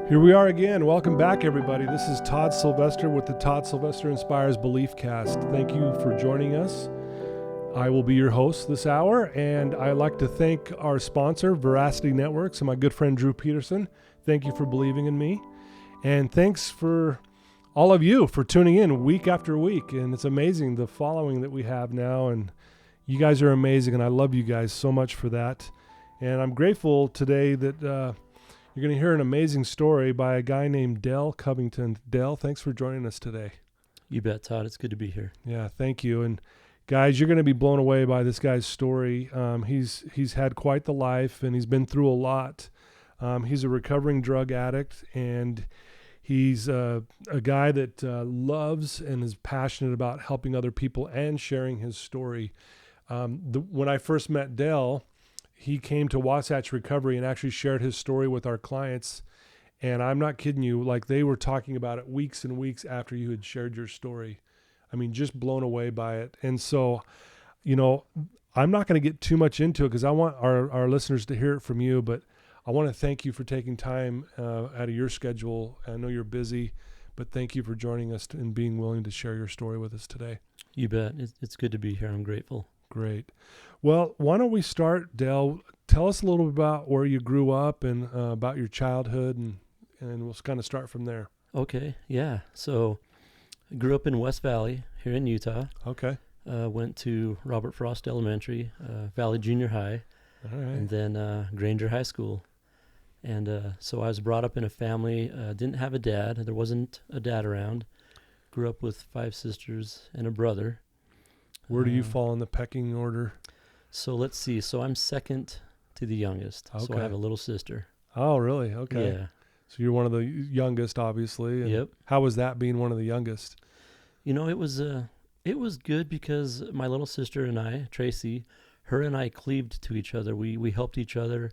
Here we are again. Welcome back, everybody. This is Todd Sylvester with the Todd Sylvester Inspires Belief Cast. Thank you for joining us. I will be your host this hour, and I'd like to thank our sponsor, Veracity Networks, and my good friend Drew Peterson. Thank you for believing in me. And thanks for all of you for tuning in week after week. And it's amazing the following that we have now, and you guys are amazing, and I love you guys so much for that. And I'm grateful today that you're going to hear an amazing story by a guy named Dell Covington. Dell, thanks for joining us today. You bet, Todd. It's good to be here. Yeah, thank you. And guys, you're going to be blown away by this guy's story. He's had quite the life, and he's been through a lot. He's a recovering drug addict, and he's a guy that loves and is passionate about helping other people and sharing his story. When I first met Dell, he came to Wasatch Recovery and actually shared his story with our clients. And I'm not kidding you, like they were talking about it weeks and weeks after you had shared your story. I mean, just blown away by it. And so, you know, I'm not going to get too much into it because I want our listeners to hear it from you, but I want to thank you for taking time out of your schedule. I know you're busy, but thank you for joining us and being willing to share your story with us today. You bet. It's good to be here. I'm grateful. Great. Well, why don't we start, Dell? Tell us a little bit about where you grew up and about your childhood, and we'll kind of start from there. Okay. Yeah. So I grew up in West Valley here in Utah. Okay. Went to Robert Frost Elementary, Valley Junior High, All right. and then Granger High School. And so I was brought up in a family, didn't have a dad. There wasn't a dad around. Grew up with 5 sisters and a brother. Where do you fall in the pecking order? So let's see. So I'm second to the youngest. Okay. So I have a little sister. Oh, really? Okay. Yeah. So you're one of the youngest, obviously. And Yep. how was that being one of the youngest? You know, it was good because my little sister and I, Tracy, her and I cleaved to each other. We helped each other.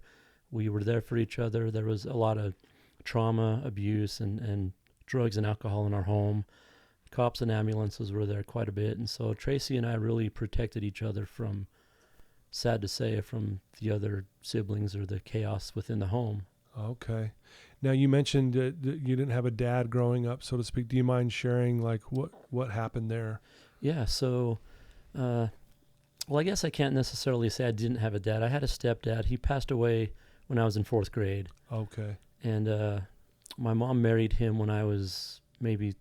We were there for each other. There was a lot of trauma, abuse, and drugs and alcohol in our home. Cops and ambulances were there quite a bit. And so Tracy and I really protected each other from, sad to say, from the other siblings or the chaos within the home. Okay. Now, you mentioned that you didn't have a dad growing up, so to speak. Do you mind sharing, like, what happened there? Yeah, so, well, I guess I can't necessarily say I didn't have a dad. I had a stepdad. He passed away when I was in 4th grade. Okay. And my mom married him when I was maybe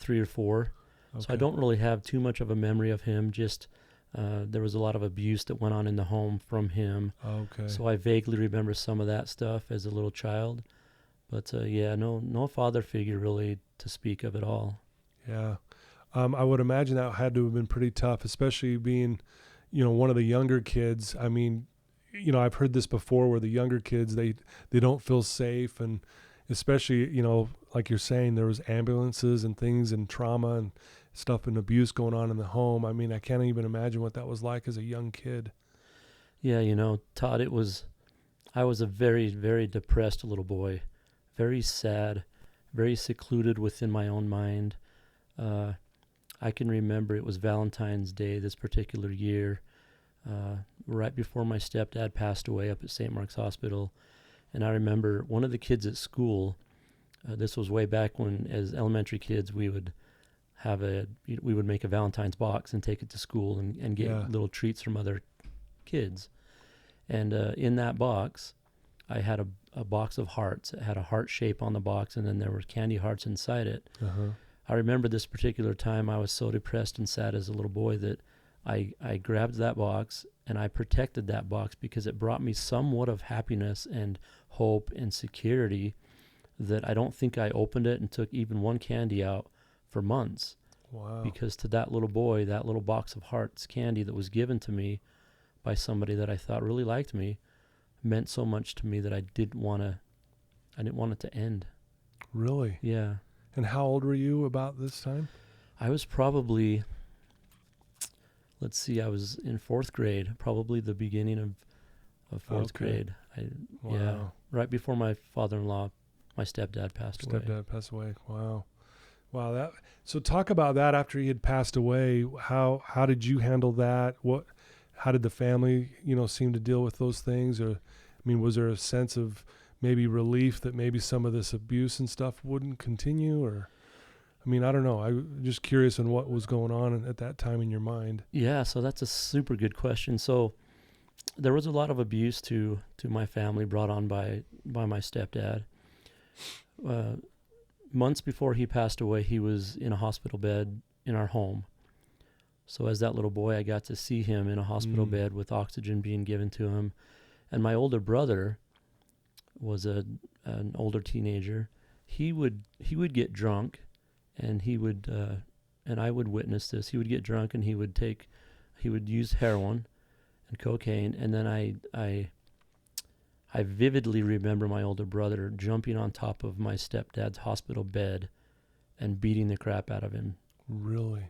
3 or 4. Okay. So I don't really have too much of a memory of him. Just there was a lot of abuse that went on in the home from him. Okay. So I vaguely remember some of that stuff as a little child. But yeah, no father figure really to speak of at all. Yeah. I would imagine that had to have been pretty tough, especially being, you know, one of the younger kids. I mean, you know, I've heard this before where the younger kids, they don't feel safe, and especially, you know, like you're saying, there was ambulances and things and trauma and stuff and abuse going on in the home. I mean, I can't even imagine what that was like as a young kid. Yeah, you know, Todd, I was a very, very depressed little boy, very sad, very secluded within my own mind. I can remember it was Valentine's Day this particular year, right before my stepdad passed away up at St. Mark's Hospital. And I remember one of the kids at school, this was way back when, as elementary kids, we would make a Valentine's box and take it to school and get little treats from other kids. And in that box, I had a box of hearts. It had a heart shape on the box, and then there were candy hearts inside it. Uh-huh. I remember this particular time I was so depressed and sad as a little boy that I grabbed that box and I protected that box because it brought me somewhat of happiness and hope and security that I don't think I opened it and took even one candy out for months. Wow. Because to that little boy, that little box of hearts candy that was given to me by somebody that I thought really liked me meant so much to me that I didn't want it to end. Really? Yeah. And how old were you about this time? I was probably, I was in 4th grade, probably the beginning of 4th grade. Wow. Yeah, right before my father-in-law, my stepdad passed away. Stepdad passed away. Wow. So talk about that after he had passed away. How did you handle that? How did the family, seem to deal with those things? Or, I mean, was there a sense of maybe relief that maybe some of this abuse and stuff wouldn't continue? Or, I mean, I don't know. I'm just curious on what was going on at that time in your mind. Yeah, so that's a super good question. So there was a lot of abuse to my family brought on by my stepdad. Months before he passed away, he was in a hospital bed in our home. So as that little boy, I got to see him in a hospital bed with oxygen being given to him. And my older brother was an older teenager. He would get drunk, and he would and I would witness this. He would get drunk, and he would use heroin and cocaine. And then I vividly remember my older brother jumping on top of my stepdad's hospital bed and beating the crap out of him. Really?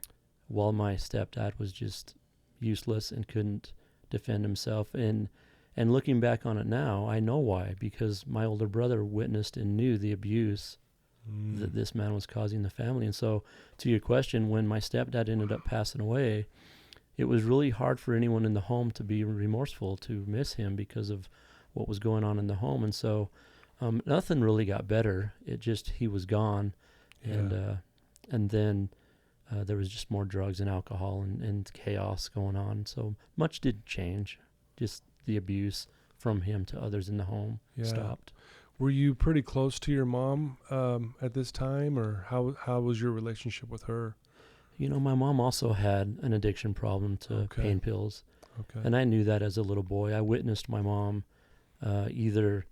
While my stepdad was just useless and couldn't defend himself. And looking back on it now, I know why, because my older brother witnessed and knew the abuse that this man was causing the family. And so, to your question, when my stepdad ended up passing away, it was really hard for anyone in the home to be remorseful, to miss him because of what was going on in the home. And so nothing really got better. It just, he was gone. Yeah. And then there was just more drugs and alcohol and chaos going on. So much did change. Just the abuse from him to others in the home stopped. Were you pretty close to your mom at this time, or how was your relationship with her? You know, my mom also had an addiction problem to pain pills. Okay. And I knew that as a little boy. I witnessed my mom either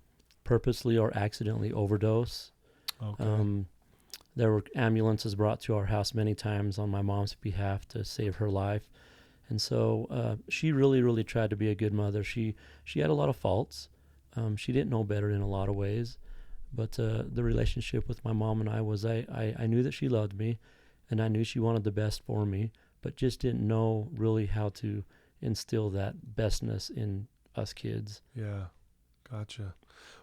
purposely or accidentally overdose. Okay. There were ambulances brought to our house many times on my mom's behalf to save her life. And so she really, really tried to be a good mother. She had a lot of faults. She didn't know better in a lot of ways. But the relationship with my mom and I was I knew that she loved me, and I knew she wanted the best for me, but just didn't know really how to instill that bestness in us kids. Yeah. Gotcha.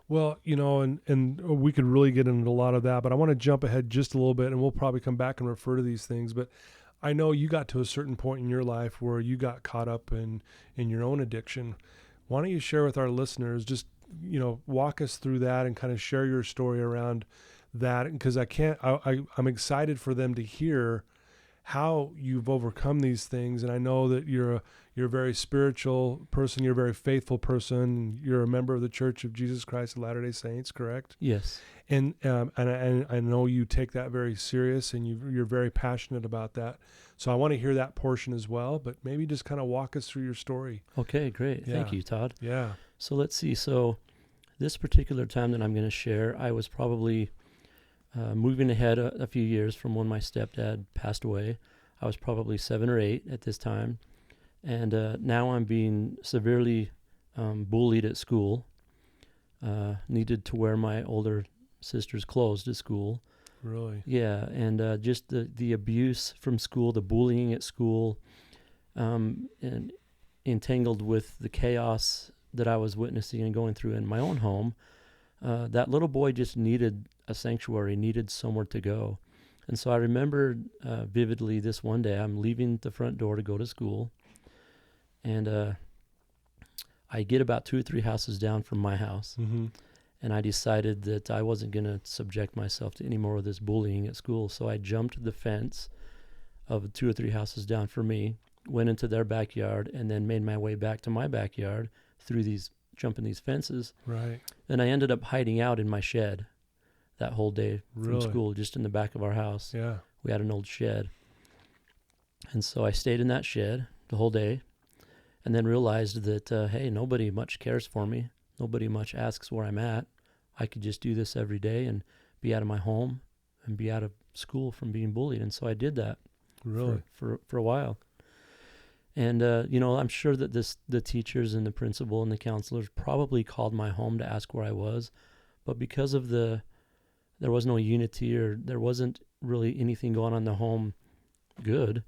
Well, you know, and we could really get into a lot of that, but I want to jump ahead just a little bit, and we'll probably come back and refer to these things. But I know you got to a certain point in your life where you got caught up in your own addiction. Why don't you share with our listeners, just, you know, walk us through that and kind of share your story around that, because I'm excited for them to hear how you've overcome these things. And I know that you're a very spiritual person. You're a very faithful person. You're a member of the Church of Jesus Christ of Latter-day Saints, correct? Yes. And I know you take that very serious, and you're very passionate about that. So I want to hear that portion as well, but maybe just kind of walk us through your story. Okay, great. Yeah. Thank you, Todd. Yeah. So let's see. So this particular time that I'm going to share, I was probably moving ahead a few years from when my stepdad passed away. I was probably 7 or 8 at this time. And now I'm being severely bullied at school. Needed to wear my older sister's clothes to school. Really? Yeah, and just the abuse from school, the bullying at school, and entangled with the chaos that I was witnessing and going through in my own home. That little boy just needed a sanctuary, needed somewhere to go. And so I remember vividly this one day, I'm leaving the front door to go to school, and I get about 2 or 3 houses down from my house. Mm-hmm. And I decided that I wasn't going to subject myself to any more of this bullying at school. So I jumped the fence of 2 or 3 houses down from me, went into their backyard, and then made my way back to my backyard through jumping these fences. Right. And I ended up hiding out in my shed that whole day from school, just in the back of our house. Yeah. We had an old shed. And so I stayed in that shed the whole day, and then realized that, hey, nobody much cares for me. Nobody much asks where I'm at. I could just do this every day and be out of my home and be out of school from being bullied. And so I did that for a while. And, you know, I'm sure that the teachers and the principal and the counselors probably called my home to ask where I was. But because of there was no unity, or there wasn't really anything going on in the home good,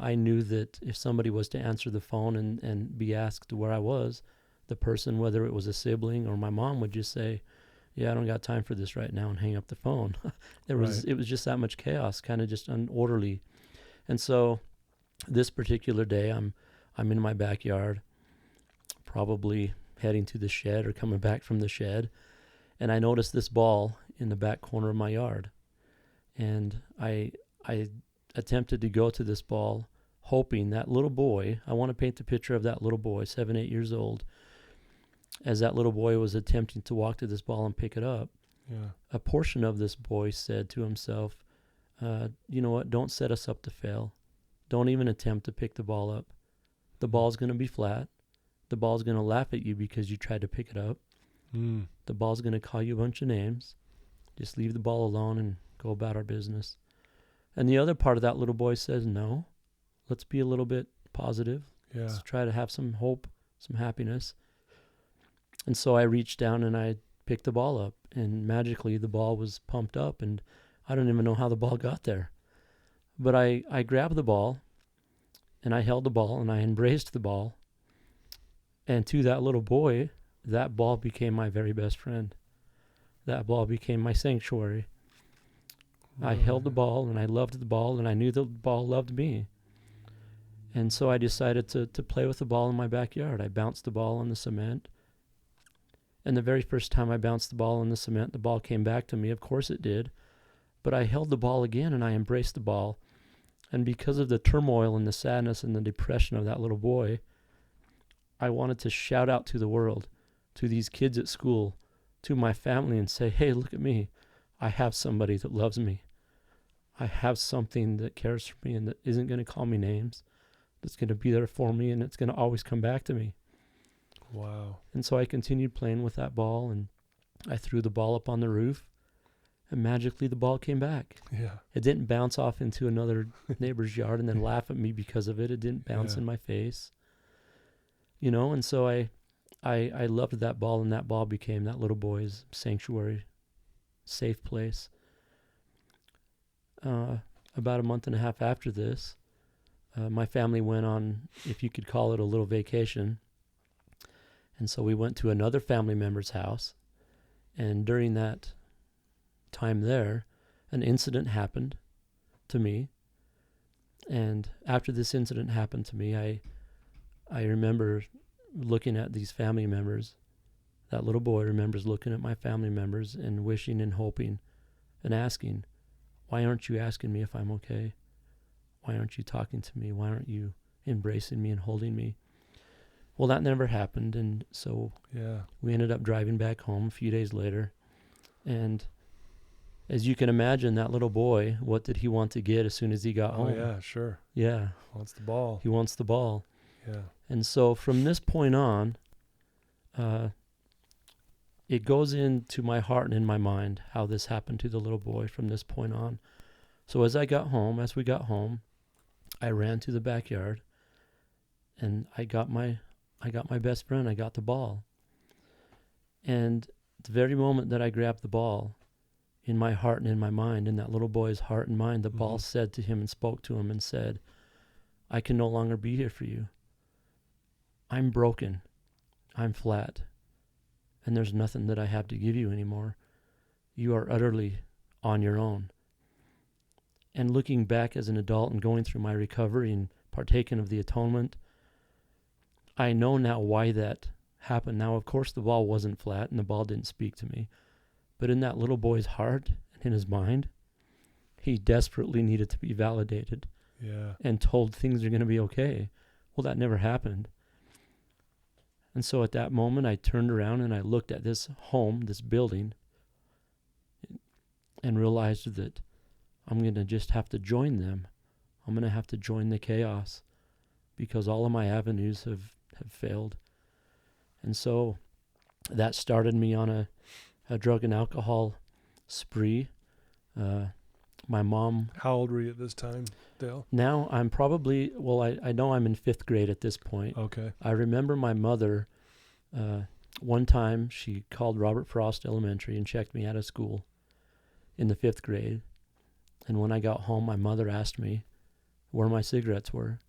I knew that if somebody was to answer the phone and be asked where I was, the person, whether it was a sibling or my mom, would just say, yeah, I don't got time for this right now, and hang up the phone. It was just that much chaos, kind of just unorderly. And so this particular day, I'm in my backyard, probably heading to the shed or coming back from the shed, And I noticed this ball in the back corner of my yard. And I attempted to go to this ball, hoping that little boy, I want to paint the picture of that little boy, 7, 8 years old, as that little boy was attempting to walk to this ball and pick it up. Yeah. A portion of this boy said to himself, you know what, don't set us up to fail. Don't even attempt to pick the ball up. The ball's going to be flat. The ball's going to laugh at you because you tried to pick it up. The ball's going to call you a bunch of names. Just leave the ball alone and go about our business. And the other part of that little boy says, no, let's be a little bit positive. Yeah. Let's try to have some hope, some happiness. And so I reached down and I picked the ball up, and magically the ball was pumped up, and I don't even know how the ball got there. But I grabbed the ball, and I held the ball, and I embraced the ball. And to that little boy, that ball became my very best friend. That ball became my sanctuary. I held the ball, and I loved the ball, and I knew the ball loved me. And so I decided to play with the ball in my backyard. I bounced the ball on the cement. And the very first time I bounced the ball on the cement, the ball came back to me. Of course it did. But I held the ball again, and I embraced the ball. And because of the turmoil and the sadness and the depression of that little boy, I wanted to shout out to the world, to these kids at school, to my family, and say, hey, look at me. I have somebody that loves me. I have something that cares for me and that isn't going to call me names, that's going to be there for me, and it's going to always come back to me. Wow. And so I continued playing with that ball, and I threw the ball up on the roof, and magically the ball came back. Yeah. It didn't bounce off into another neighbor's yard and then laugh at me because of it. It didn't bounce in my face. You know, and so I loved that ball, and that ball became that little boy's sanctuary, safe place. About a month and a half after this, my family went on, if you could call it, a little vacation. And so we went to another family member's house. And during that time there, an incident happened to me. And after this incident happened to me, I remember looking at these family members. That little boy remembers looking at my family members and wishing and hoping and asking, why aren't you asking me if I'm okay? Why aren't you talking to me? Why aren't you embracing me and holding me? Well, that never happened, and so we ended up driving back home a few days later. And as you can imagine, that little boy, what did he want to get as soon as he got home? Oh, yeah, sure. Yeah. Wants the ball. He wants the ball. Yeah. And so from this point on, it goes into my heart and in my mind how this happened to the little boy from this point on. So as we got home, I ran to the backyard, and I got my best friend. I got the ball. And the very moment that I grabbed the ball, in my heart and in my mind, in that little boy's heart and mind, the ball said to him and spoke to him and said, I can no longer be here for you. I'm broken. I'm flat. And there's nothing that I have to give you anymore. You are utterly on your own. And looking back as an adult and going through my recovery and partaking of the atonement, I know now why that happened. Now, of course, the ball wasn't flat and the ball didn't speak to me. But in that little boy's heart and in his mind, he desperately needed to be validated and told things are going to be okay. Well, that never happened. And so at that moment, I turned around and I looked at this home, this building, and realized that I'm going to just have to join them. I'm going to have to join the chaos because all of my avenues have failed. And so that started me on a drug and alcohol spree. My mom... How old were you at this time, Dale? Now I'm probably... Well, I know I'm in 5th grade at this point. Okay. I remember my mother... one time she called Robert Frost Elementary and checked me out of school in the 5th grade. And when I got home, my mother asked me where my cigarettes were.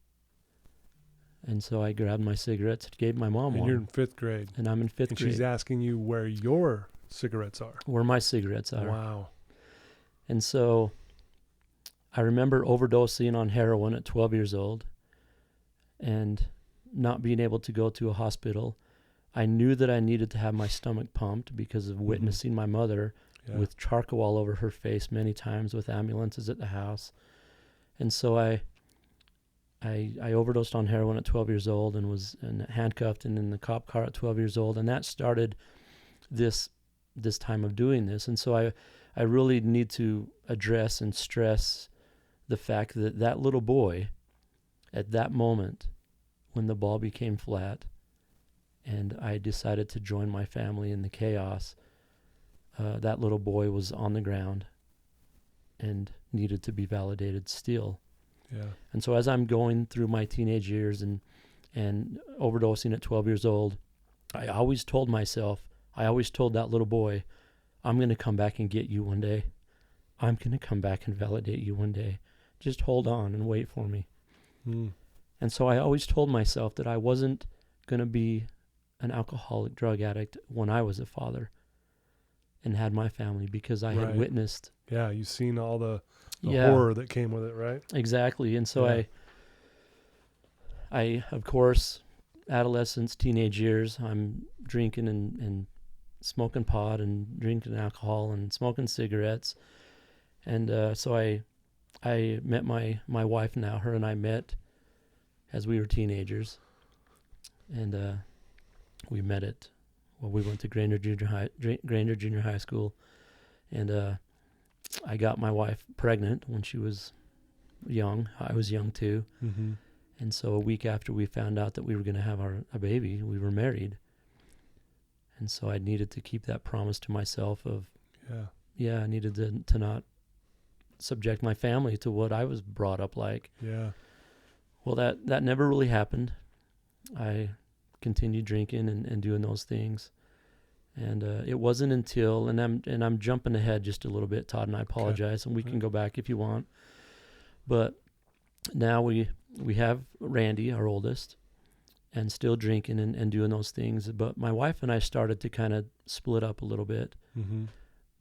And so I grabbed my cigarettes and gave my mom one. And you're in 5th grade. And I'm in 5th grade. And she's asking you where your cigarettes are. Where my cigarettes are. Wow. And so I remember overdosing on heroin at 12 years old and not being able to go to a hospital I knew that I needed to have my stomach pumped because of witnessing my mother with charcoal all over her face many times with ambulances at the house. And so I overdosed on heroin at 12 years old and was handcuffed and in the cop car at 12 years old. And that started this time of doing this. And so I really need to address and stress the fact that that little boy at that moment when the ball became flat and I decided to join my family in the chaos, that little boy was on the ground and needed to be validated still. Yeah. And so as I'm going through my teenage years and overdosing at 12 years old, I always told that little boy, I'm going to come back and get you one day. I'm going to come back and validate you one day. Just hold on and wait for me. And so I always told myself that I wasn't going to be an alcoholic drug addict when I was a father and had my family, because I had witnessed. Yeah, you've seen all the horror that came with it, right? Exactly. And so I of course, adolescence, teenage years, I'm drinking and smoking pot and drinking alcohol and smoking cigarettes. And so I met my wife now. Her and I met as we were teenagers. And we met we went to Granger Junior High School. And I got my wife pregnant when she was young. I was young too. And so a week after we found out that we were going to have a baby, we were married. And so I needed to keep that promise to myself of, I needed to not subject my family to what I was brought up like. Yeah. Well, that never really happened. I continued drinking and doing those things. And it wasn't until, and I'm jumping ahead just a little bit, Todd, and I apologize, and we can go back if you want. But now we have Randy, our oldest, and still drinking and doing those things. But my wife and I started to kind of split up a little bit.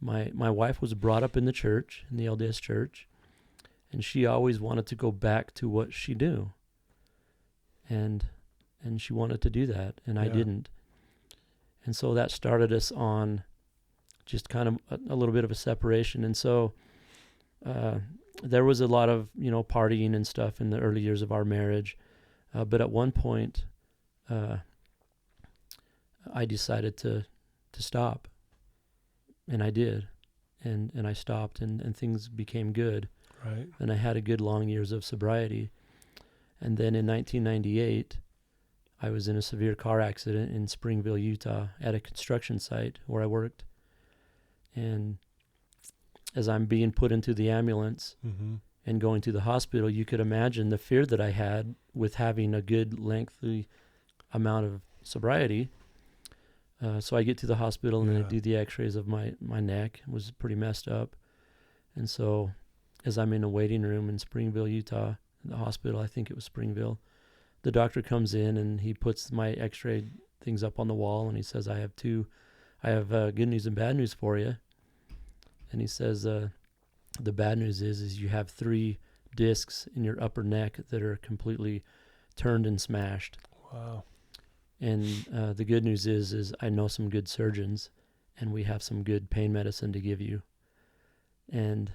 My wife was brought up in the church, in the LDS church, and she always wanted to go back to what she knew. And she wanted to do that, and I didn't. And so that started us on just kind of a little bit of a separation. And so there was a lot of, partying and stuff in the early years of our marriage. But at one point, I decided to stop. And I did. And I stopped, and things became good. Right. And I had a good long years of sobriety. And then in 1998, I was in a severe car accident in Springville, Utah, at a construction site where I worked. And as I'm being put into the ambulance and going to the hospital, you could imagine the fear that I had with having a good lengthy amount of sobriety. So I get to the hospital and I do the x-rays of my neck. It was pretty messed up. And so as I'm in a waiting room in Springville, Utah, in the hospital, I think it was Springville, the doctor comes in and he puts my x-ray things up on the wall and he says, I have good news and bad news for you. And he says, the bad news is you have 3 discs in your upper neck that are completely turned and smashed. Wow. And the good news is I know some good surgeons and we have some good pain medicine to give you. And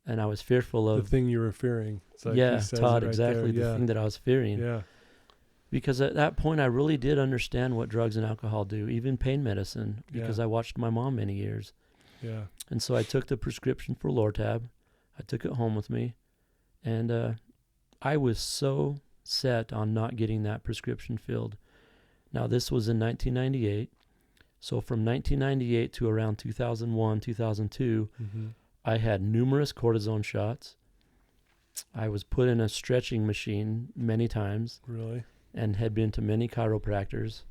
I was fearful of the thing you were fearing. Todd, exactly the thing that I was fearing. Yeah. Because at that point, I really did understand what drugs and alcohol do, even pain medicine, because I watched my mom many years. Yeah. And so I took the prescription for Lortab. I took it home with me. And I was so set on not getting that prescription filled. Now, this was in 1998. So from 1998 to around 2001, 2002, I had numerous cortisone shots. I was put in a stretching machine many times. Really? And had been to many chiropractors.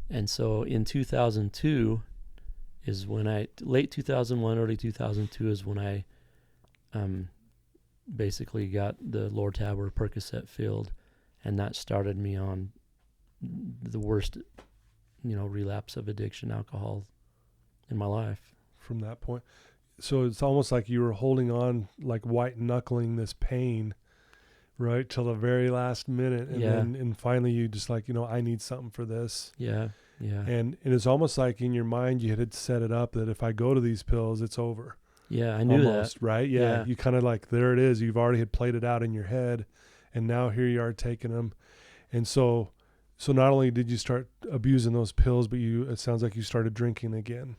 And so in 2002 is when late 2001, early 2002 is when I basically got the Lortab or Percocet filled, and that started me on the worst, relapse of addiction, alcohol in my life. From that point. So it's almost like you were holding on, like white knuckling this pain Right till the very last minute, and Yeah. and finally you just like, I need something for this. Yeah. Yeah. And it's almost like in your mind you had set it up that if I go to these pills, it's over. Yeah. I knew Almost, that. right? Yeah, Yeah. you kind of like, there it is. You've already had played it out in your head, and now here you are taking them. And so not only did you start abusing those pills, but it sounds like you started drinking again.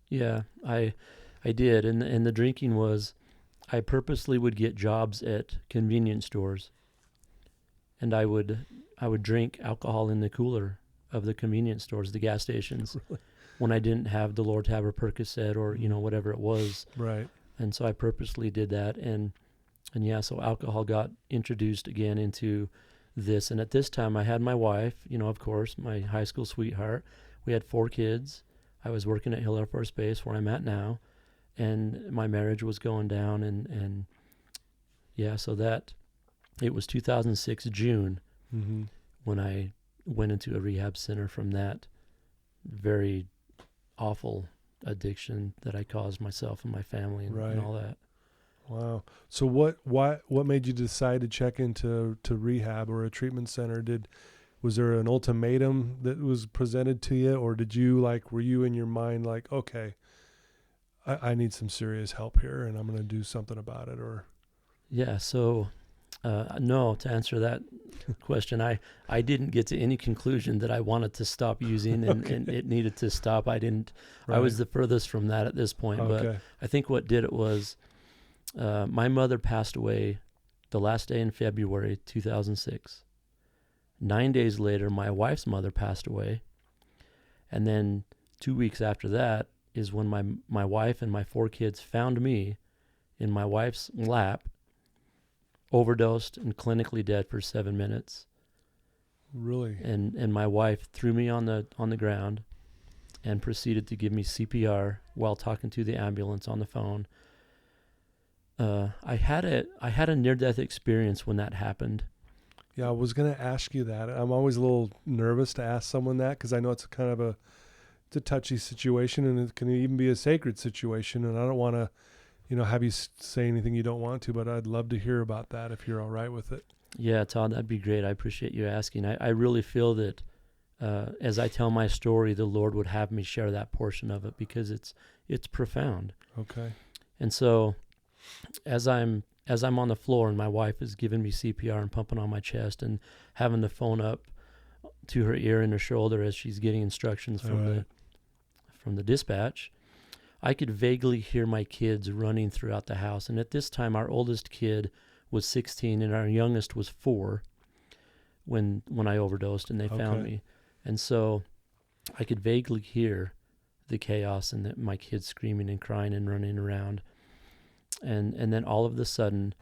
Yeah. I did. And the drinking was, I purposely would get jobs at convenience stores, and I would drink alcohol in the cooler of the convenience stores, the gas stations, Really? when I didn't have the Lord Tab or Percocet or whatever it was. Right. And so I purposely did that, and yeah, so alcohol got introduced again into this. And at this time, I had my wife, of course, my high school sweetheart. We had 4 kids. I was working at Hill Air Force Base, where I'm at now, and my marriage was going down, and yeah, so that it was 2006 June Mm-hmm. when I went into a rehab center from that very awful addiction that I caused myself and my family and, Right. and all that. Wow. So what made you decide to check into rehab or a treatment center? Was there an ultimatum that was presented to you, or were you in your mind like, okay, I need some serious help here and I'm going to do something about it? Or Yeah, so no, to answer that question, I didn't get to any conclusion that I wanted to stop using and it needed to stop. I didn't. right. I was the furthest from that at this point. okay. But I think what did it was my mother passed away the last day in February 2006. 9 days later, my wife's mother passed away. And then 2 weeks after that is when my wife and my 4 kids found me in my wife's lap, overdosed and clinically dead for 7 minutes. Really? And my wife threw me on the ground and proceeded to give me CPR while talking to the ambulance on the phone. I had a near-death experience when that happened. Yeah, I was going to ask you that. I'm always a little nervous to ask someone that because I know it's kind of it's a touchy situation, and it can even be a sacred situation, and I don't want to, have you say anything you don't want to, but I'd love to hear about that if you're all right with it. Yeah, Todd, that'd be great. I appreciate you asking. I really feel that as I tell my story, the Lord would have me share that portion of it because it's profound. Okay. And so as I'm on the floor and my wife is giving me CPR and pumping on my chest and having the phone up to her ear and her shoulder as she's getting instructions from the dispatch, I could vaguely hear my kids running throughout the house. And at this time, our oldest kid was 16 and our youngest was 4 when I overdosed and they found me. And so I could vaguely hear the chaos and my kids screaming and crying and running around. And then all of a sudden,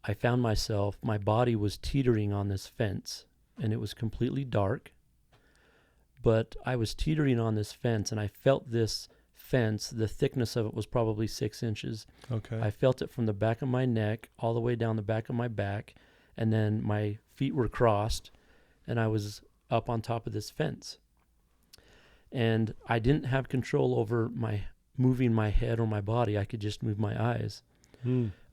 I found myself, my body was teetering on this fence, and it was completely dark. But I was teetering on this fence, and I felt this fence, the thickness of it was probably 6 inches. Okay. I felt it from the back of my neck all the way down the back of my back, and then my feet were crossed, and I was up on top of this fence. And I didn't have control over moving my head or my body. I could just move my eyes.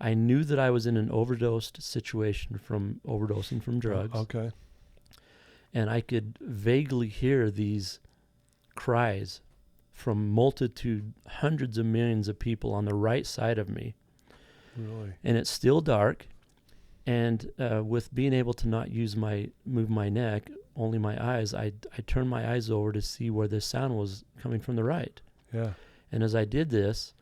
I knew that I was in an overdosed situation from overdosing from drugs. Okay. And I could vaguely hear these cries from hundreds of millions of people on the right side of me. Really? And it's still dark. And with being able to not move my neck, only my eyes, I turned my eyes over to see where this sound was coming from the right. Yeah. And as I did this,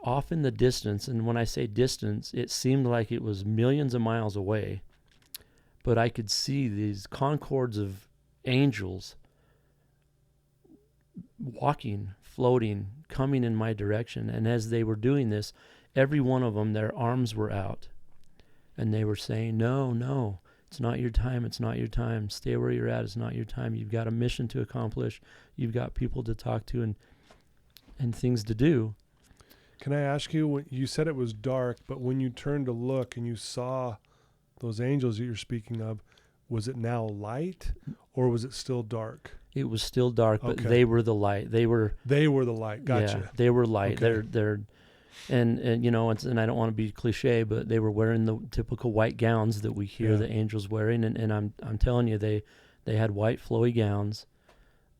off in the distance, and when I say distance, it seemed like it was millions of miles away, but I could see these concords of angels walking, floating, coming in my direction. And as they were doing this, every one of them, their arms were out, and they were saying, no, it's not your time, it's not your time, stay where you're at, it's not your time, you've got a mission to accomplish, you've got people to talk to and things to do. Can I ask you, when you said it was dark, but when you turned to look and you saw those angels that you're speaking of, was it now light or was it still dark? It was still dark, but Okay. they were the light. They were the light. Gotcha. Yeah, they were light. Okay. They're And you know, and I don't want to be cliche, but they were wearing the typical white gowns that we hear Yeah. the angels wearing, and I'm telling you, they had white flowy gowns,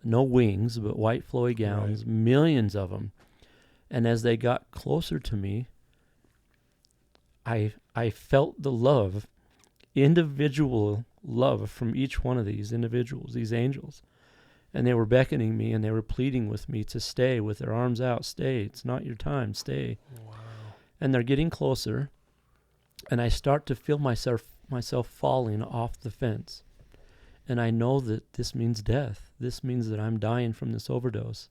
no wings, but white flowy gowns, millions of them. And as they got closer to me, I felt the love, individual love from each one of these individuals, these angels. And they were beckoning me and they were pleading with me to stay with their arms out. Stay. It's not your time. Stay. Wow. And they're getting closer. And I start to feel myself falling off the fence. And I know that this means death. This means that I'm dying from this overdose.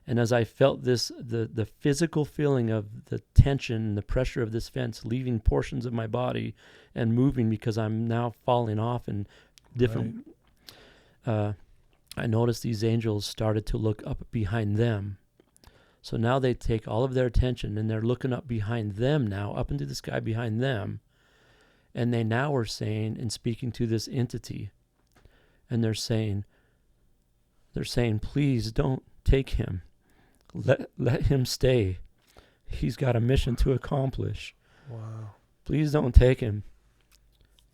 And as I felt this, the physical feeling of the tension and the pressure of this fence leaving portions of my body and moving because I'm now falling off and different, I noticed these angels started to look up behind them. So now they take all of their attention and they're looking up behind them now, up into the sky behind them. And they now are saying and speaking to this entity. And they're saying, please don't take him. Let him stay. He's got a mission to accomplish. Wow. Please don't take him.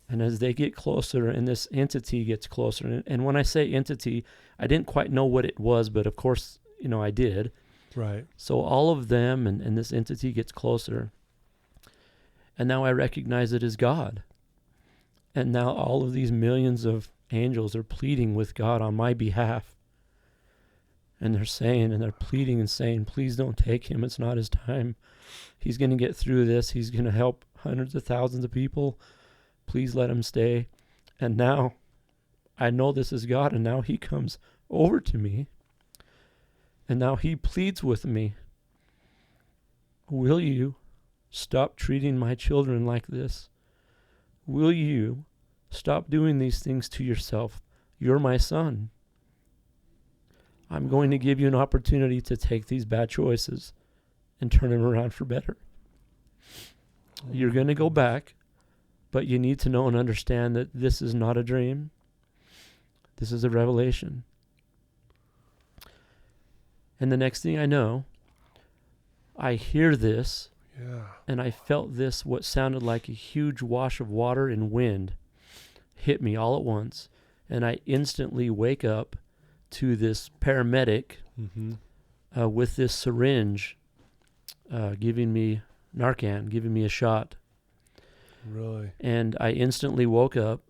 And as they get closer and this entity gets closer, and when I say entity, I didn't quite know what it was, but of course, you know, I did. Right. So all of them and this entity gets closer. And now I recognize it as God. And now all of these millions of angels are pleading with God on my behalf. And they're saying, and they're pleading and saying, please don't take him. It's not his time. He's going to get through this. He's going to help hundreds of thousands of people. Please let him stay. And now I know this is God. And now he comes over to me. And now he pleads with me. Will you stop treating my children like this? Will you stop doing these things to yourself? You're my son. I'm going to give you an opportunity to take these bad choices and turn them around for better. You're going to go back, but you need to know and understand that this is not a dream. This is a revelation. And the next thing I know, I hear this, and I felt this, what sounded like a huge wash of water and wind hit me all at once. And I instantly wake up to this paramedic with this syringe giving me Narcan, giving me a shot. Really? And I instantly woke up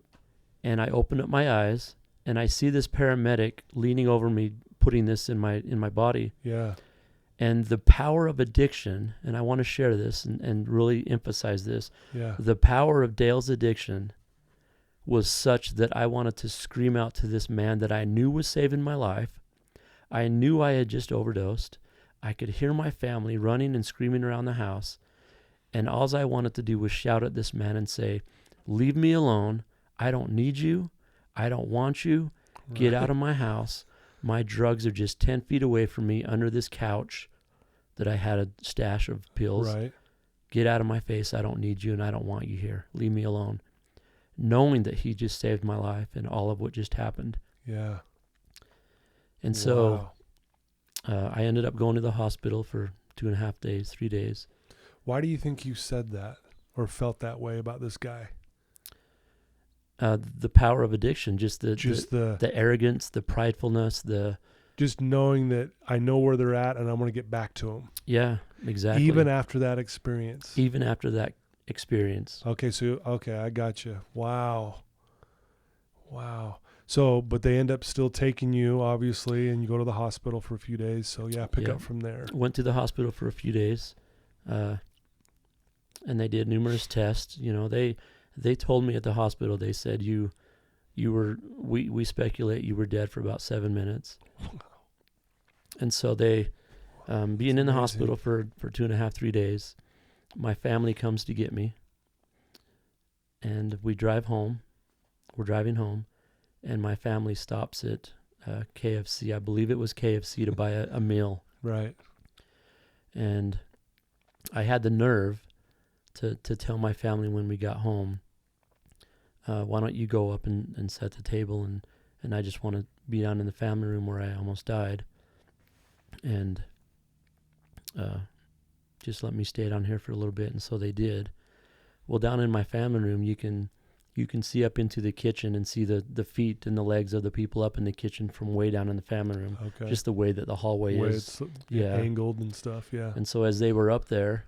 and I opened up my eyes and I see this paramedic leaning over me, putting this in my body. Yeah. And the power of addiction, and I want to share this and really emphasize this. Yeah. The power of Dale's addiction was such that I wanted to scream out to this man that I knew was saving my life. I knew I had just overdosed. I could hear my family running and screaming around the house. And all I wanted to do was shout at this man and say, leave me alone. I don't need you. I don't want you. Get out of my house. My drugs are just 10 feet away from me under this couch that I had a stash of pills. Right. Get out of my face. I don't need you and I don't want you here. Leave me alone. Knowing that he just saved my life and all of what just happened. Yeah. And so I ended up going to the hospital for 2.5 days, 3 days. Why do you think you said that or felt that way about this guy? The power of addiction, just the arrogance, the pridefulness, just knowing that I know where they're at and I'm going to get back to them. Yeah, exactly. Even after that experience. Okay, I got you. Wow. So, but they end up still taking you, obviously, and you go to the hospital for a few days. So, pick up from there. Went to the hospital for a few days, and they did numerous tests. You know, they told me at the hospital, they said we speculate you were dead for about 7 minutes. And so they, being in the hospital for 2.5, 3 days, my family comes to get me, and we drive home. We're driving home, and my family stops at KFC. I believe it was KFC to buy a meal. Right. And I had the nerve to tell my family when we got home, why don't you go up and set the table, and I just want to be down in the family room where I almost died. And just let me stay down here for a little bit. And so they did. Well, down in my family room, you can see up into the kitchen and see the feet and the legs of the people up in the kitchen from way down in the family room. Okay. Just the way that the hallway is. Yeah. Angled and stuff. Yeah. And so as they were up there,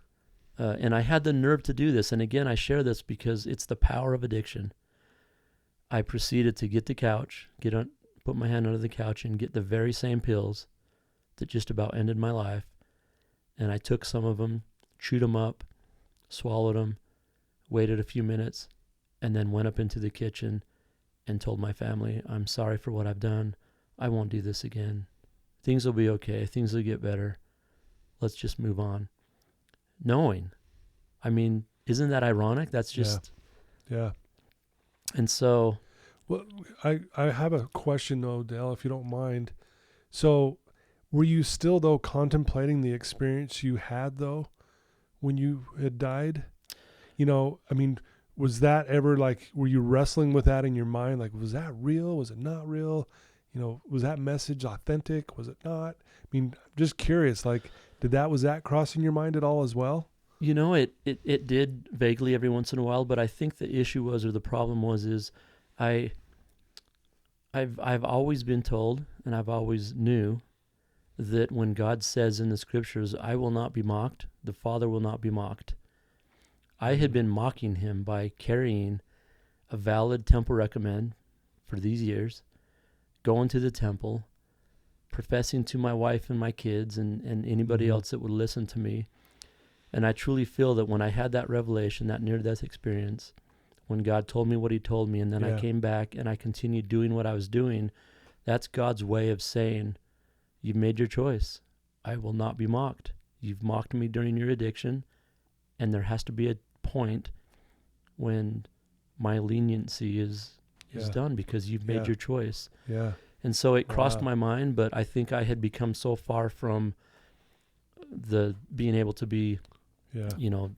and I had the nerve to do this. And again, I share this because it's the power of addiction. I proceeded to get the couch, put my hand under the couch and get the very same pills that just about ended my life. And I took some of them, chewed them up, swallowed them, waited a few minutes, and then went up into the kitchen and told my family, I'm sorry for what I've done. I won't do this again. Things will be okay. Things will get better. Let's just move on. Knowing. I mean, isn't that ironic? That's just... Yeah. And so... Well, I have a question, though, Dale, if you don't mind. So, were you still, though, contemplating the experience you had, though, when you had died? You know, I mean, was that ever like, were you wrestling with that in your mind? Like, was that real? Was it not real? You know, was that message authentic? Was it not? I mean, I'm just curious, like, was that crossing your mind at all as well? You know, it did vaguely every once in a while, but I think the issue was, or the problem was, is I've always been told, and I've always knew, that when God says in the scriptures, I will not be mocked, the Father will not be mocked. I had been mocking him by carrying a valid temple recommend for these years, going to the temple, professing to my wife and my kids and anybody else that would listen to me. And I truly feel that when I had that revelation, that near-death experience, when God told me what he told me, and then I came back and I continued doing what I was doing, that's God's way of saying, you've made your choice. I will not be mocked. You've mocked me during your addiction, and there has to be a point when my leniency is done because you've made your choice. Yeah. And so it crossed my mind, but I think I had become so far from the being able to be, you know,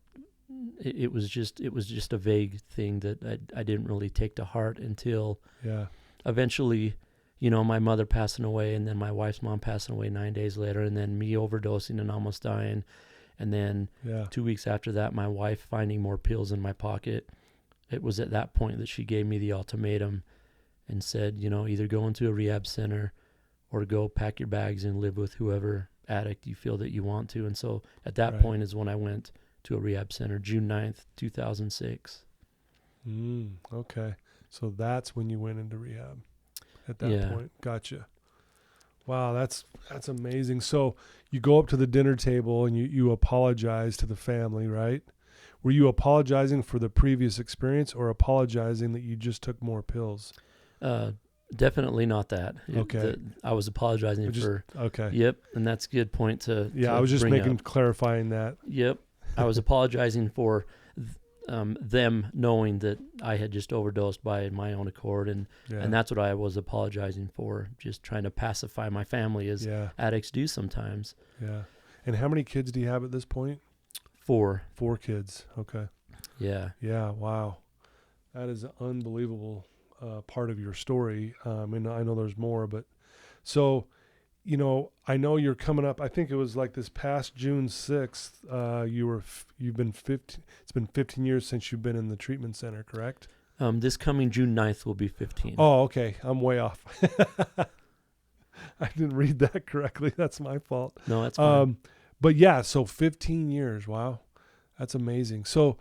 it was just a vague thing that I didn't really take to heart until eventually, you know, my mother passing away, and then my wife's mom passing away 9 days later, and then me overdosing and almost dying. And then 2 weeks after that, my wife finding more pills in my pocket. It was at that point that she gave me the ultimatum and said, you know, either go into a rehab center or go pack your bags and live with whoever addict you feel that you want to. And so at that point is when I went to a rehab center, June 9th, 2006. Okay. So that's when you went into rehab at that point. Gotcha. Wow, that's amazing. So you go up to the dinner table and you apologize to the family, right? Were you apologizing for the previous experience or apologizing that you just took more pills? Definitely not that. Okay. I was apologizing for... Okay. Yep, and that's a good point to I was just clarifying that. Yep. I was apologizing for them knowing that I had just overdosed by my own accord, and that's what I was apologizing for, just trying to pacify my family as addicts do sometimes. Yeah. And how many kids do you have at this point? 4. 4 kids. Okay. Yeah. Yeah. Wow. That is an unbelievable part of your story. And I know there's more, but so, you know, I know you're coming up. I think it was like this past June 6th. You've been 15. It's been 15 years since you've been in the treatment center, correct? This coming June 9th will be 15. Oh, okay. I'm way off. I didn't read that correctly. That's my fault. No, that's fine. But yeah, so 15 years. Wow, that's amazing. So,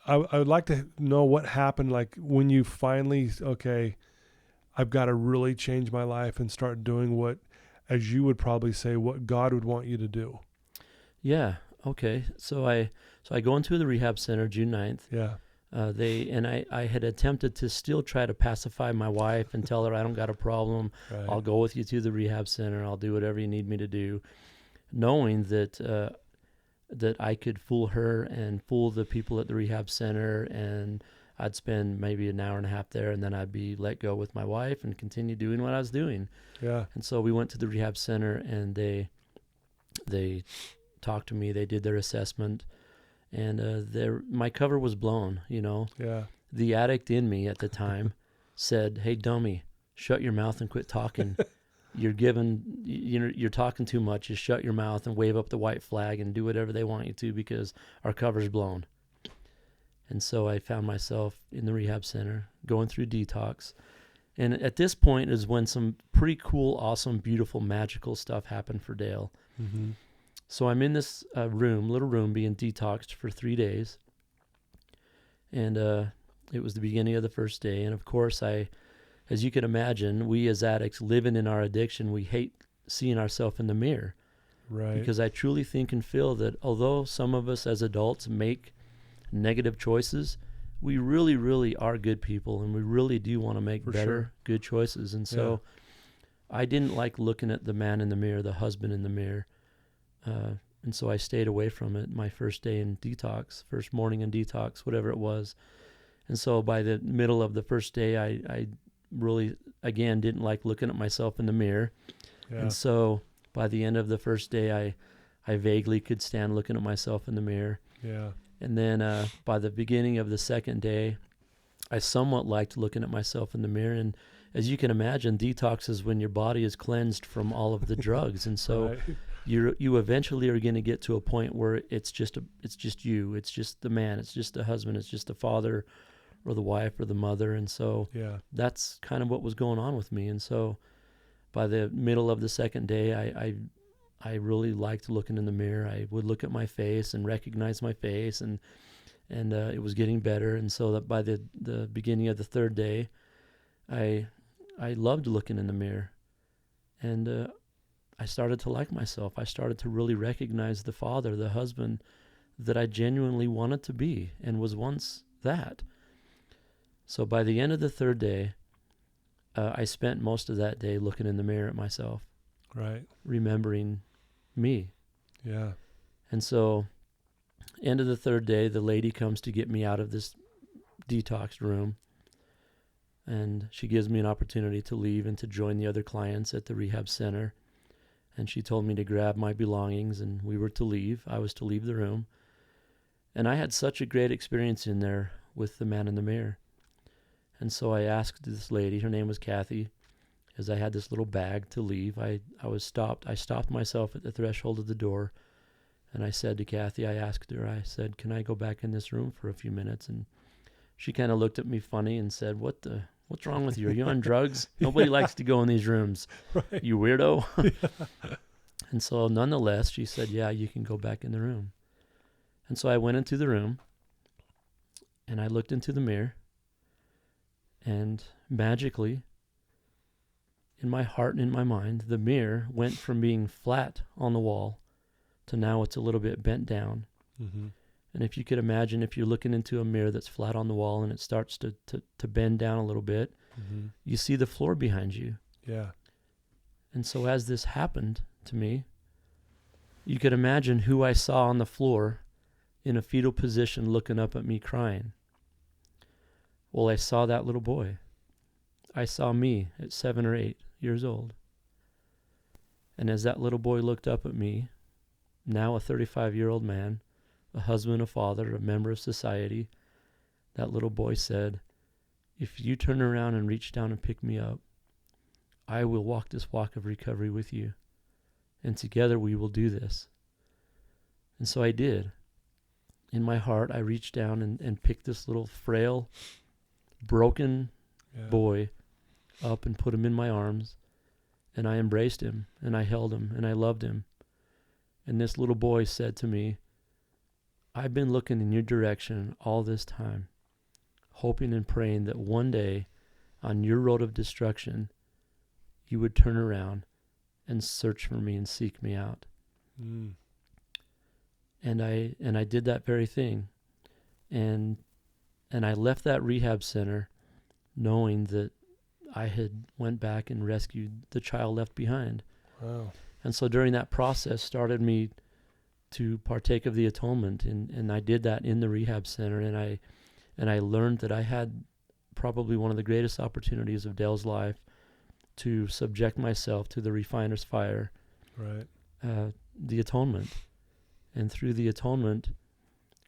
I would like to know what happened, like when you finally, I've got to really change my life and start doing what, as you would probably say, what God would want you to do. Yeah. Okay. So I go into the rehab center June 9th. Yeah. I had attempted to still try to pacify my wife and tell her I don't got a problem. Right. I'll go with you to the rehab center. I'll do whatever you need me to do, knowing that I could fool her and fool the people at the rehab center, and I'd spend maybe an hour and a half there, and then I'd be let go with my wife and continue doing what I was doing. Yeah. And so we went to the rehab center, and they talked to me. They did their assessment, and my cover was blown, you know. Yeah. The addict in me at the time said, "Hey, dummy, shut your mouth and quit talking." you're given, you're talking too much. Just shut your mouth and wave up the white flag and do whatever they want you to because our cover's blown. And so I found myself in the rehab center going through detox. And at this point is when some pretty cool, awesome, beautiful, magical stuff happened for Dale. Mm-hmm. So I'm in this little room being detoxed for 3 days. And it was the beginning of the first day. And of course, as you can imagine, we as addicts living in our addiction, we hate seeing ourselves in the mirror. Right. Because I truly think and feel that although some of us as adults make negative choices, we really, really are good people, and we really do want to make better, good choices. And so I didn't like looking at the man in the mirror, the husband in the mirror. And so I stayed away from it my first day in detox, first morning in detox, whatever it was. And so by the middle of the first day, I really, again, didn't like looking at myself in the mirror. Yeah. And so by the end of the first day, I vaguely could stand looking at myself in the mirror. Yeah. And then by the beginning of the second day, I somewhat liked looking at myself in the mirror. And as you can imagine, detox is when your body is cleansed from all of the drugs. And so right. you eventually are going to get to a point where it's just you. It's just the man. It's just the husband. It's just the father or the wife or the mother. And so that's kind of what was going on with me. And so by the middle of the second day, I really liked looking in the mirror. I would look at my face and recognize my face, and it was getting better. And so that by the beginning of the third day, I loved looking in the mirror, and I started to like myself. I started to really recognize the father, the husband that I genuinely wanted to be and was once that. So by the end of the third day, I spent most of that day looking in the mirror at myself, right, remembering me. Yeah. And so end of the third day, the lady comes to get me out of this detox room, and she gives me an opportunity to leave and to join the other clients at the rehab center. And she told me to grab my belongings, and we were to leave. I was to leave the room. And I had such a great experience in there with the man in the mirror. And so I asked this lady, her name was Kathy, as I had this little bag to leave. I stopped myself at the threshold of the door, and I said to Kathy, I asked her, I said, can I go back in this room for a few minutes? And she kind of looked at me funny and said, what's wrong with you? Are you on drugs? Nobody likes to go in these rooms, right. You weirdo. Yeah. And so nonetheless, she said, yeah, you can go back in the room. And so I went into the room, and I looked into the mirror, and magically, in my heart and in my mind, the mirror went from being flat on the wall to now it's a little bit bent down. Mm-hmm. And if you could imagine, if you're looking into a mirror that's flat on the wall and it starts to bend down a little bit, mm-hmm. you see the floor behind you. Yeah. And so as this happened to me, you could imagine who I saw on the floor in a fetal position looking up at me crying. Well, I saw that little boy. I saw me at 7 or 8 years old. And as that little boy looked up at me, now a 35-year-old man, a husband, a father, a member of society, that little boy said, if you turn around and reach down and pick me up, I will walk this walk of recovery with you. And together we will do this. And so I did. In my heart, I reached down and picked this little frail, broken boy up and put him in my arms. And I embraced him, and I held him, and I loved him. And this little boy said to me, I've been looking in your direction all this time, hoping and praying that one day on your road of destruction, you would turn around and search for me and seek me out. Mm. And I did that very thing. And I left that rehab center knowing that I had went back and rescued the child left behind. Wow. And so during that process started me to partake of the atonement, and I did that in the rehab center, and I learned that I had probably one of the greatest opportunities of Dale's life to subject myself to the refiner's fire, right? The atonement. And through the atonement,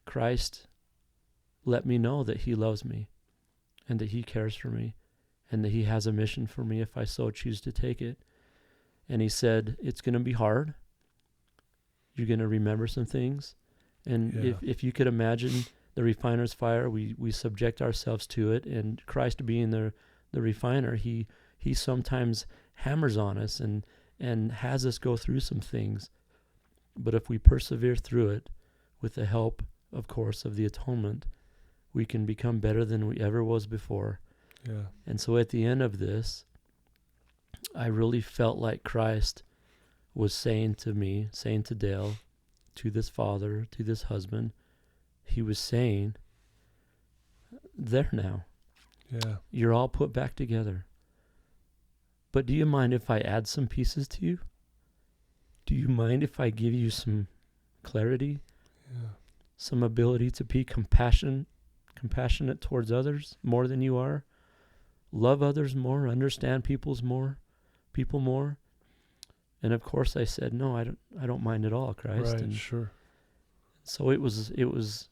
Christ let me know that he loves me and that he cares for me and that he has a mission for me if I so choose to take it. And he said, it's going to be hard. You're going to remember some things. And if you could imagine the refiner's fire, we subject ourselves to it. And Christ being the refiner, he sometimes hammers on us and has us go through some things. But if we persevere through it, with the help, of course, of the atonement, we can become better than we ever was before. Yeah. And so at the end of this, I really felt like Christ was saying to me, saying to Dale, to this father, to this husband, he was saying, there now. Yeah. You're all put back together. But do you mind if I add some pieces to you? Do you mind if I give you some clarity? Yeah. Some ability to be compassionate towards others more than you are? Love others more, understand people more? And of course I said, no, I don't mind at all, Christ. Right, And sure. so it was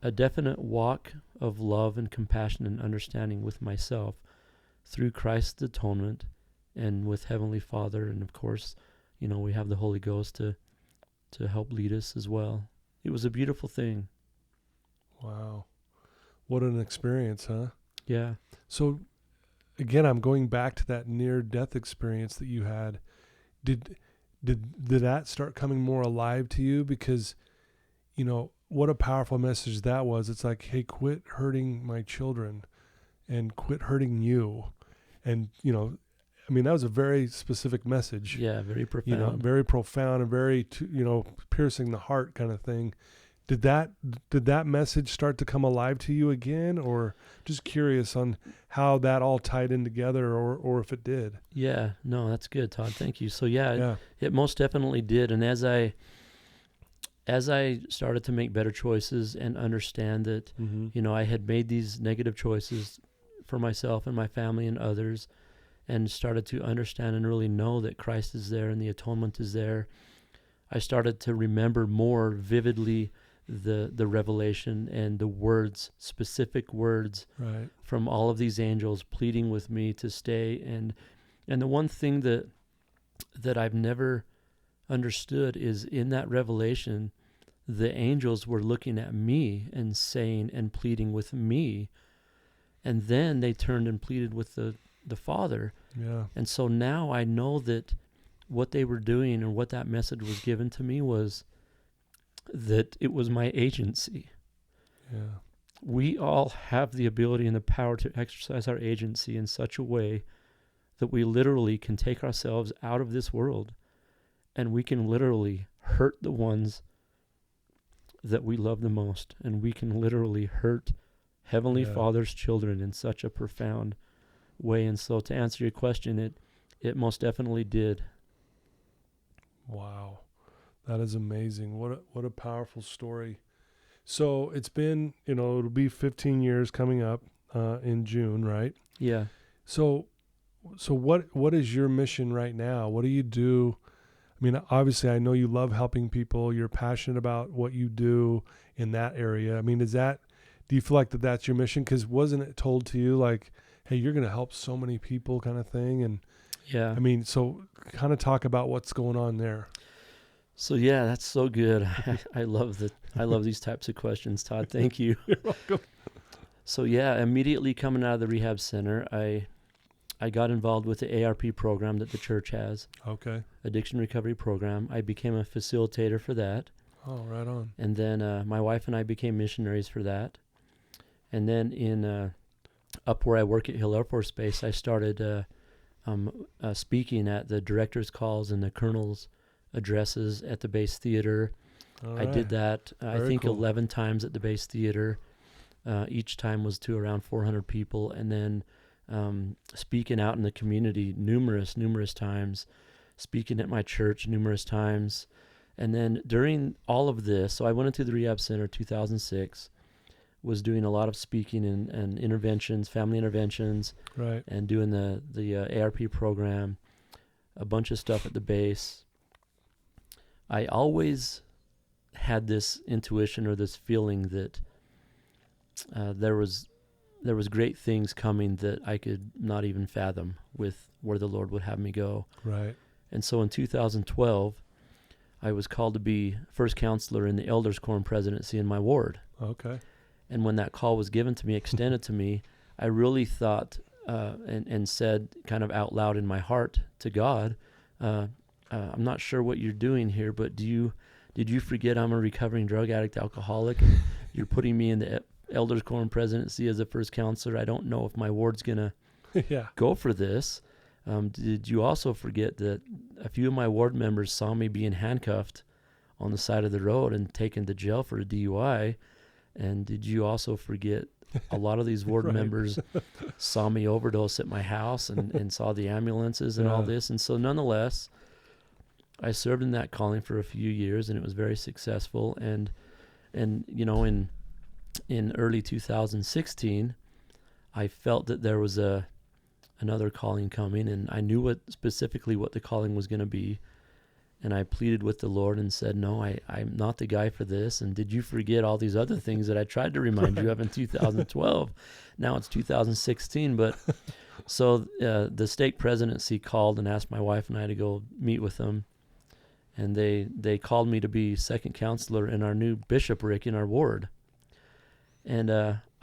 a definite walk of love and compassion and understanding with myself through Christ's atonement and with Heavenly Father. And of course, we have the Holy Ghost to help lead us as well. It was a beautiful thing. Wow. What an experience, huh? Yeah. So again, I'm going back to that near-death experience that you had. Did that start coming more alive to you? Because, what a powerful message that was. It's like, hey, quit hurting my children and quit hurting you. And, that was a very specific message. Yeah, very profound. Very profound and very, piercing the heart kind of thing. Did that message start to come alive to you again, or just curious on how that all tied in together, or if it did? Yeah, no, that's good, Todd. Thank you. So it most definitely did. And as I started to make better choices and understand that, I had made these negative choices for myself and my family and others, and started to understand and really know that Christ is there and the atonement is there, I started to remember more vividly the revelation and the words, specific words, right, from all of these angels pleading with me to stay. And the one thing that I've never understood is in that revelation, the angels were looking at me and saying and pleading with me, and then they turned and pleaded with the Father. Yeah. And so now I know that what they were doing, or what that message was given to me, was that it was my agency. Yeah. We all have the ability and the power to exercise our agency in such a way that we literally can take ourselves out of this world, and we can literally hurt the ones that we love the most, and we can literally hurt Heavenly Father's children in such a profound way. And so to answer your question, it most definitely did. Wow. That is amazing. What a powerful story. So it's been, it'll be 15 years coming up in June, right? Yeah. So what is your mission right now? What do you do? I mean, obviously I know you love helping people. You're passionate about what you do in that area. I mean, do you feel like that's your mission? Because wasn't it told to you like, hey, you're going to help so many people kind of thing? And yeah, I mean, so kind of talk about what's going on there. So yeah, that's so good. I love these types of questions, Todd. Thank you. You're welcome. So yeah, immediately coming out of the rehab center, I got involved with the ARP program that the church has. Okay. Addiction Recovery Program. I became a facilitator for that. Oh, right on. And then my wife and I became missionaries for that. And then in up where I work at Hill Air Force Base, I started speaking at the director's calls and the colonel's addresses at the base theater. All I did that, I think, cool. 11 times at the base theater. Each time was to around 400 people. And then speaking out in the community numerous times, speaking at my church numerous times. And then during all of this, so I went into the rehab center 2006, was doing a lot of speaking and interventions, family interventions, right, and doing the ARP program, a bunch of stuff at the base. I always had this intuition or this feeling that there was great things coming that I could not even fathom with where the Lord would have me go. right. And so in 2012, I was called to be first counselor in the elders quorum presidency in my ward. Okay. And when that call was given to me, extended to me, I really thought and said kind of out loud in my heart to God, I'm not sure what you're doing here, but did you forget I'm a recovering drug addict, alcoholic, and you're putting me in the elders quorum presidency as a first counselor? I don't know if my ward's going to Yeah. go for this. Did you also forget that a few of my ward members saw me being handcuffed on the side of the road and taken to jail for a DUI? And did you also forget a lot of these ward Right. members saw me overdose at my house and saw the ambulances and all Yeah. this? And so nonetheless, I served in that calling for a few years, and it was very successful. And you know, in early 2016, I felt that there was another calling coming, and I knew specifically what the calling was going to be. And I pleaded with the Lord and said, no, I'm not the guy for this. And did you forget all these other things that I tried to remind you of in 2012? Now it's 2016. But so the stake presidency called and asked my wife and I to go meet with them. And they called me to be second counselor in our new bishopric in our ward. And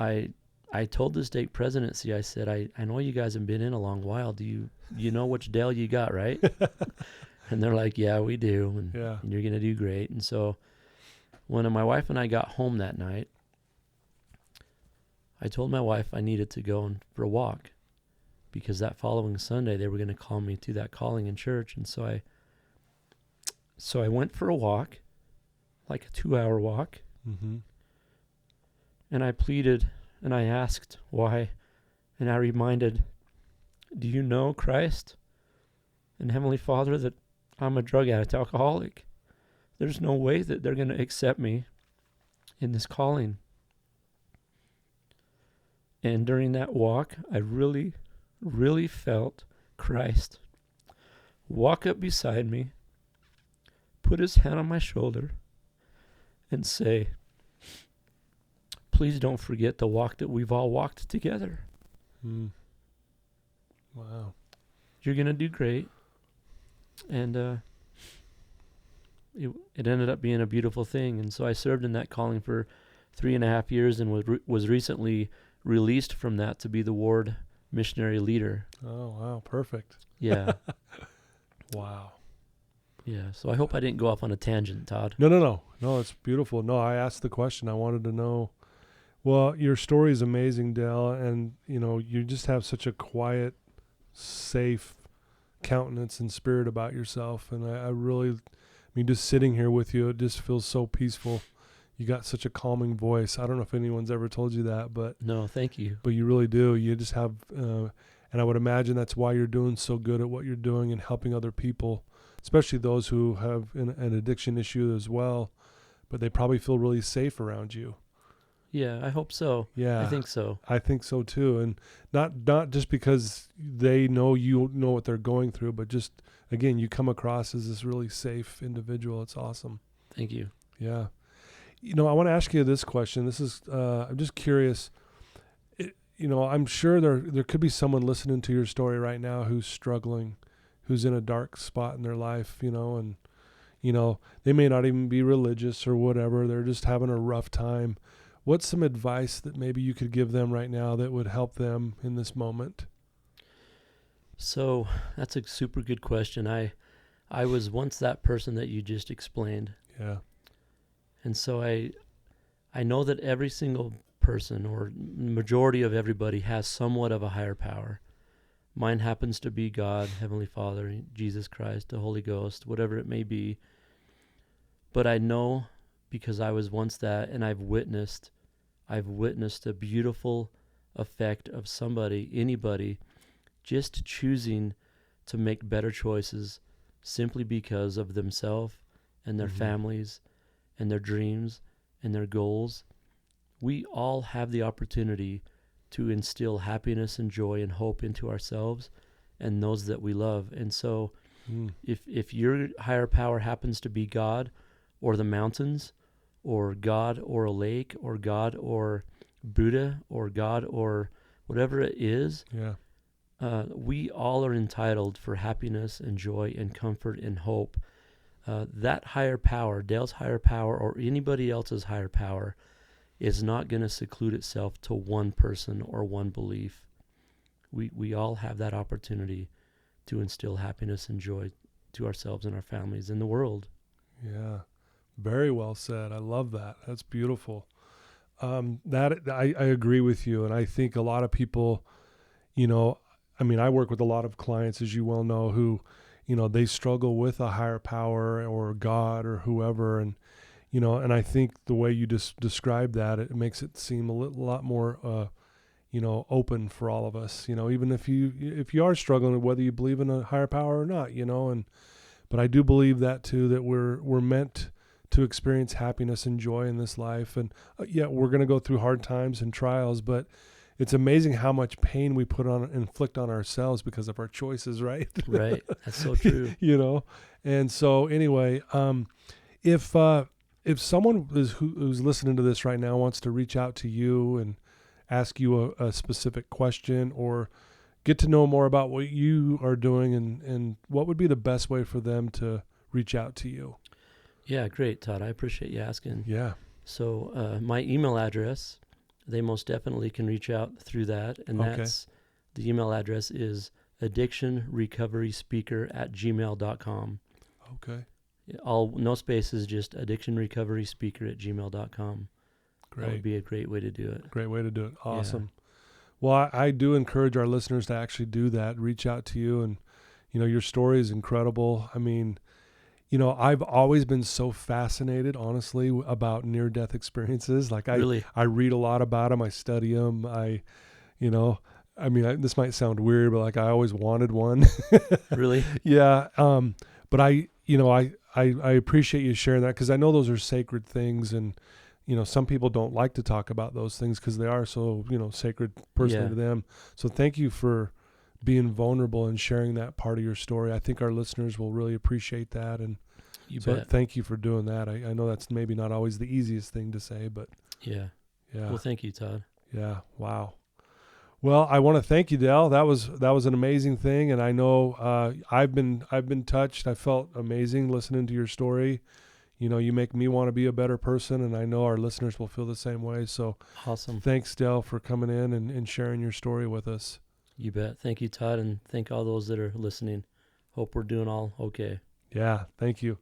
I told the stake presidency, I said, I know you guys have been in a long while. Do you know which Dale you got, right? And they're like, yeah, we do. And you're going to do great. And so when my wife and I got home that night, I told my wife I needed to go for a walk because that following Sunday they were going to call me to that calling in church. And so I went for a walk, like a 2-hour walk. Mm-hmm. And I pleaded and I asked why. And I reminded, do you know Christ and Heavenly Father that I'm a drug addict, alcoholic? There's no way that they're going to accept me in this calling. And during that walk, I really, really felt Christ walk up beside me, put his hand on my shoulder, and say, please don't forget the walk that we've all walked together. Mm. Wow. You're going to do great. And it ended up being a beautiful thing. And so I served in that calling for 3.5 years and was recently released from that to be the ward missionary leader. Oh, wow. Perfect. Yeah. Wow. Yeah. So I hope I didn't go off on a tangent, Todd. No, it's beautiful. No, I asked the question. I wanted to know. Well, your story is amazing, Dale. And, you know, you just have such a quiet, safe countenance and spirit about yourself. And I mean, just sitting here with you, it just feels so peaceful. You got such a calming voice. I don't know if anyone's ever told you that, but No, thank you. But you really do. You just have, and I would imagine that's why you're doing so good at what you're doing and helping other people, especially those who have an addiction issue as well, but they probably feel really safe around you. Yeah, I hope so. Yeah. I think so. I think so too. And not just because they know you know what they're going through, but just, again, you come across as this really safe individual. It's awesome. Thank you. Yeah. You know, I want to ask you this question. This is, I'm just curious. You know, I'm sure there could be someone listening to your story right now who's struggling, who's in a dark spot in their life, you know, and, you know, they may not even be religious or whatever. They're just having a rough time. What's some advice that maybe you could give them right now that would help them in this moment? So that's a super good question. I was once that person that you just explained. Yeah. And so I know that every single person or majority of everybody has somewhat of a higher power. Mine happens to be God, Heavenly Father, Jesus Christ, the Holy Ghost, whatever it may be. But I know because I was once that, and I've witnessed a beautiful effect of anybody, just choosing to make better choices simply because of themselves and their families and their dreams and their goals. We all have the opportunity to instill happiness and joy and hope into ourselves and those that we love. And so if your higher power happens to be God or the mountains or God or a lake or God or Buddha or God or whatever it is, we all are entitled for happiness and joy and comfort and hope. That higher power, Dale's higher power, or anybody else's higher power, is not going to seclude itself to one person or one belief. We all have that opportunity to instill happiness and joy to ourselves and our families in the world. Yeah, very well said. I love that. That's beautiful. That I agree with you, and I think a lot of people, I work with a lot of clients, as you well know, who, they struggle with a higher power or God or whoever, and and I think the way you just described that, it makes it seem a lot more, open for all of us. Even if you are struggling, whether you believe in a higher power or not, but I do believe that too, that we're meant to experience happiness and joy in this life, and we're going to go through hard times and trials, but it's amazing how much pain we inflict on ourselves because of our choices, right? Right. That's so true. And so anyway, if someone who's listening to this right now wants to reach out to you and ask you a specific question or get to know more about what you are doing, and what would be the best way for them to reach out to you? Yeah, great, Todd. I appreciate you asking. Yeah. So my email address, they most definitely can reach out through that. And that's, the email address is addictionrecoveryspeaker@gmail.com. Okay. No spaces, just addictionrecoveryspeaker@gmail.com. Great. That would be a great way to do it. Great way to do it. Awesome. Yeah. Well, I do encourage our listeners to actually do that, reach out to you. And, your story is incredible. I've always been so fascinated, honestly, about near-death experiences. Like I read a lot about them. I study them. This might sound weird, but like I always wanted one. Really? Yeah. But I appreciate you sharing that, because I know those are sacred things, and some people don't like to talk about those things because they are so sacred personally to them. So thank you for being vulnerable and sharing that part of your story. I think our listeners will really appreciate that, and bet. Thank you for doing that. I know that's maybe not always the easiest thing to say, but yeah. Well, thank you, Todd. Yeah. Wow. Well, I want to thank you, Dale. That was an amazing thing, and I know I've been touched. I felt amazing listening to your story. You make me want to be a better person, and I know our listeners will feel the same way. So awesome. Thanks, Dale, for coming in and sharing your story with us. You bet. Thank you, Todd, and thank all those that are listening. Hope we're doing all okay. Yeah, thank you.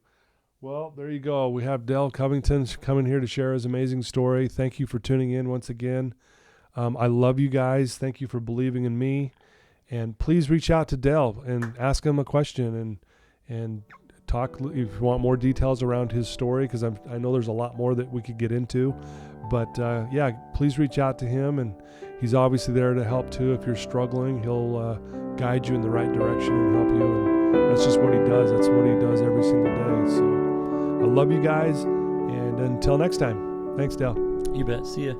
Well, there you go. We have Dale Covington coming here to share his amazing story. Thank you for tuning in once again. I love you guys. Thank you for believing in me. And please reach out to Dale and ask him a question and talk if you want more details around his story, because I know there's a lot more that we could get into. But please reach out to him, and he's obviously there to help too. If you're struggling, he'll guide you in the right direction and help you. And that's just what he does. That's what he does every single day. So I love you guys, and until next time, thanks, Dale. You bet. See ya.